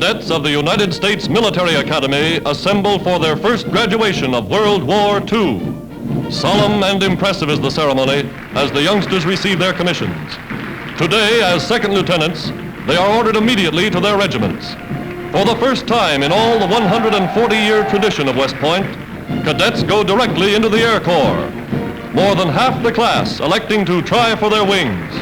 cadets of the United States Military Academy assemble for their first graduation of World War II. Solemn and impressive is the ceremony as the youngsters receive their commissions. Today, as second lieutenants, they are ordered immediately to their regiments. For the first time in all the 140-year tradition of West Point, cadets go directly into the Air Corps. More than half the class electing to try for their wings.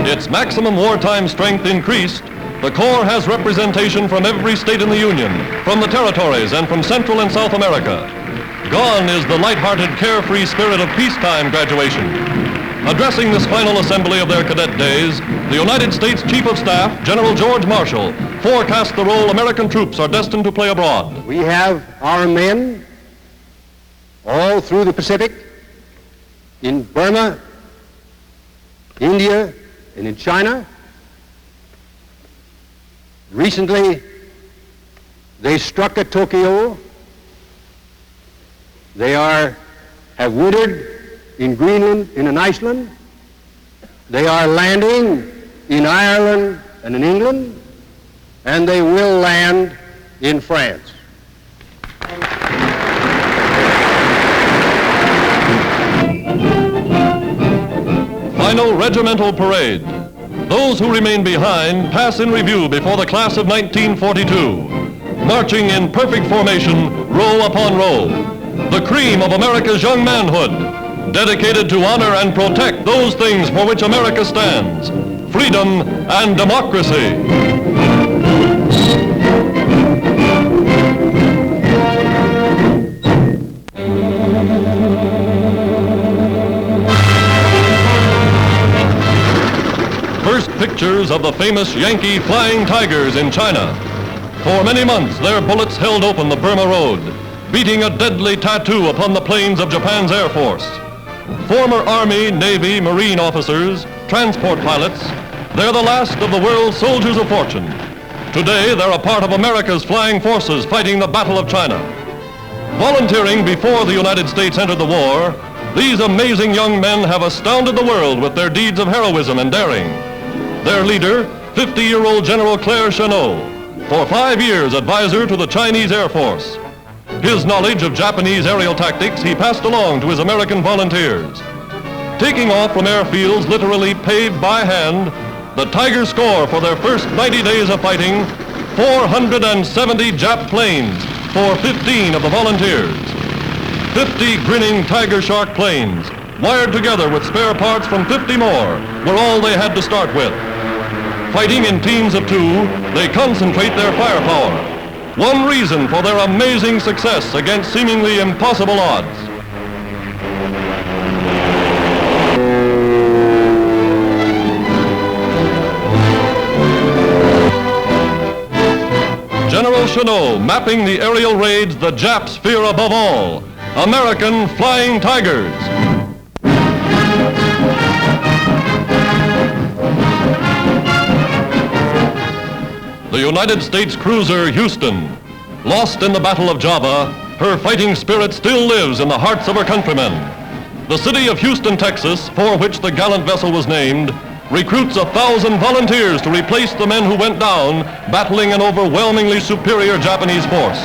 Its maximum wartime strength increased, the Corps has representation from every state in the Union, from the territories, and from Central and South America. Gone is the light-hearted, carefree spirit of peacetime graduation. Addressing this final assembly of their cadet days, the United States Chief of Staff, General George Marshall, forecast the role American troops are destined to play abroad. We have our men all through the Pacific, in Burma, India, and in China. Recently, they struck at Tokyo. They have wintered in Greenland and in Iceland. They are landing in Ireland and in England, and they will land in France. Final regimental parade. Those who remain behind pass in review before the class of 1942, marching in perfect formation, row upon row. The cream of America's young manhood, dedicated to honor and protect those things for which America stands, freedom and democracy. Pictures of the famous Yankee Flying Tigers in China. For many months, their bullets held open the Burma Road, beating a deadly tattoo upon the planes of Japan's Air Force. Former Army, Navy, Marine officers, transport pilots, they're the last of the world's soldiers of fortune. Today, they're a part of America's flying forces fighting the Battle of China. Volunteering before the United States entered the war, these amazing young men have astounded the world with their deeds of heroism and daring. Their leader, 50-year-old General Chennault, for 5 years advisor to the Chinese Air Force. His knowledge of Japanese aerial tactics he passed along to his American volunteers. Taking off from airfields literally paved by hand, the Tigers score for their first 90 days of fighting 470 Jap planes for 15 of the volunteers. 50 grinning Tiger Shark planes, wired together with spare parts from 50 more, were all they had to start with. Fighting in teams of 2, they concentrate their firepower. One reason for their amazing success against seemingly impossible odds. General Chennault mapping the aerial raids the Japs fear above all, American Flying Tigers. The United States cruiser Houston. Lost in the Battle of Java, her fighting spirit still lives in the hearts of her countrymen. The city of Houston, Texas, for which the gallant vessel was named, recruits 1,000 volunteers to replace the men who went down battling an overwhelmingly superior Japanese force.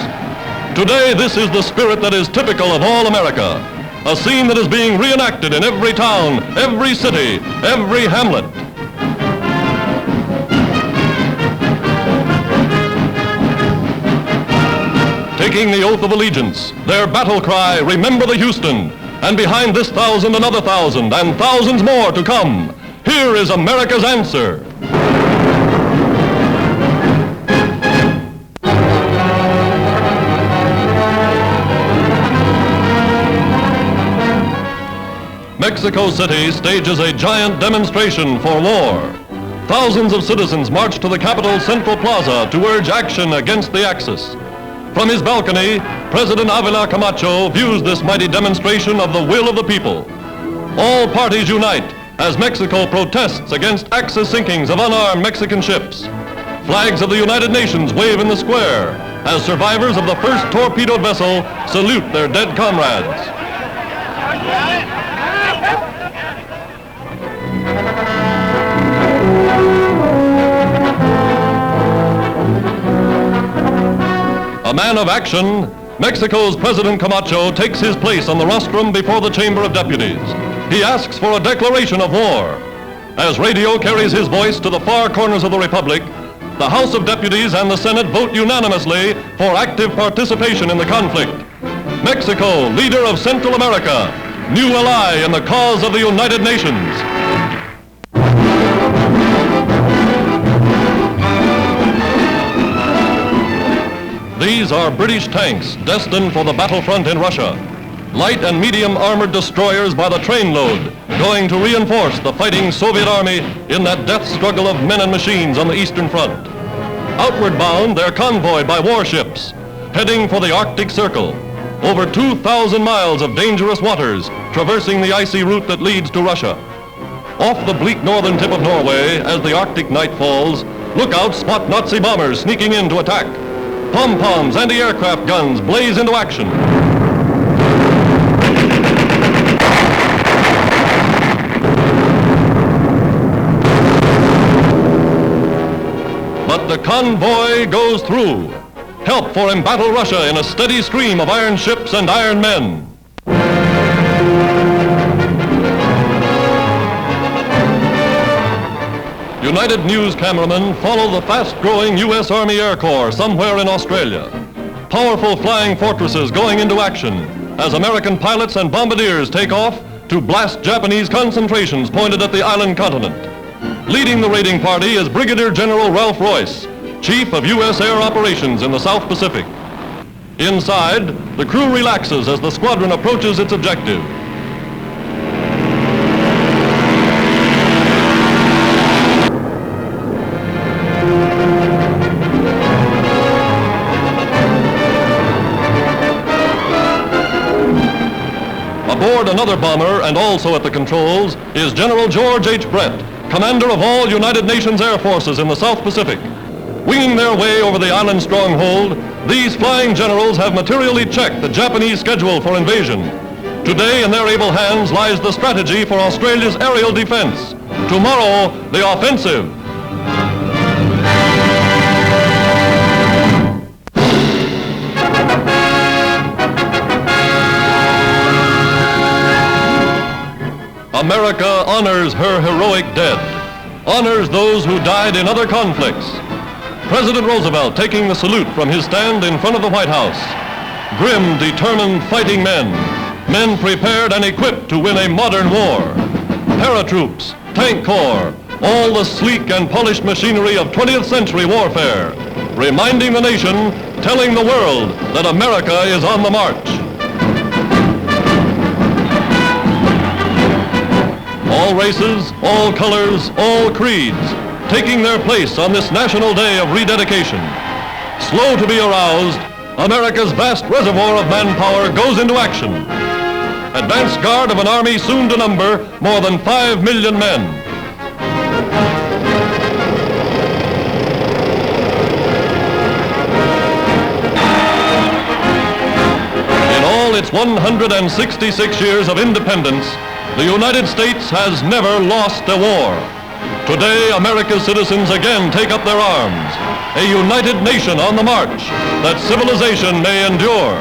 Today, this is the spirit that is typical of all America, a scene that is being reenacted in every town, every city, every hamlet. Taking the oath of allegiance, their battle cry, remember the Houston, and behind this 1,000, another 1,000, and thousands more to come. Here is America's answer. Mexico City stages a giant demonstration for war. Thousands of citizens march to the capital's Central Plaza to urge action against the Axis. From his balcony, President Camacho views this mighty demonstration of the will of the people. All parties unite as Mexico protests against Axis sinkings of unarmed Mexican ships. Flags of the United Nations wave in the square as survivors of the first torpedoed vessel salute their dead comrades. man of action, Mexico's President Camacho takes his place on the rostrum before the Chamber of Deputies. He asks for a declaration of war. As radio carries his voice to the far corners of the Republic, the House of Deputies and the Senate vote unanimously for active participation in the conflict. Mexico, leader of Central America, new ally in the cause of the United Nations. These are British tanks destined for the battlefront in Russia. Light and medium armored destroyers by the trainload, going to reinforce the fighting Soviet army in that death struggle of men and machines on the Eastern Front. Outward bound, they're convoyed by warships, heading for the Arctic Circle. Over 2,000 miles of dangerous waters, traversing the icy route that leads to Russia. Off the bleak northern tip of Norway, as the Arctic night falls, lookouts spot Nazi bombers sneaking in to attack. Pom-poms, anti-aircraft guns blaze into action. But the convoy goes through. Help for embattled Russia in a steady stream of iron ships and iron men. United News cameramen follow the fast-growing U.S. Army Air Corps somewhere in Australia. Powerful flying fortresses going into action as American pilots and bombardiers take off to blast Japanese concentrations pointed at the island continent. Leading the raiding party is Brigadier General Ralph Royce, Chief of U.S. Air Operations in the South Pacific. Inside, the crew relaxes as the squadron approaches its objective. Aboard another bomber and also at the controls is General George H. Brett, commander of all United Nations Air Forces in the South Pacific. Winging their way over the island stronghold, these flying generals have materially checked the Japanese schedule for invasion. Today, in their able hands, lies the strategy for Australia's aerial defense. Tomorrow, the offensive. America honors her heroic dead, honors those who died in other conflicts. President Roosevelt taking the salute from his stand in front of the White House. Grim, determined fighting men, men prepared and equipped to win a modern war. Paratroops, tank corps, all the sleek and polished machinery of 20th century warfare, reminding the nation, telling the world that America is on the march. All races, all colors, all creeds, taking their place on this National Day of Rededication. Slow to be aroused, America's vast reservoir of manpower goes into action. Advance guard of an army soon to number more than 5 million men. In all its 166 years of independence, the United States has never lost a war. Today, America's citizens again take up their arms, a united nation on the march, that civilization may endure.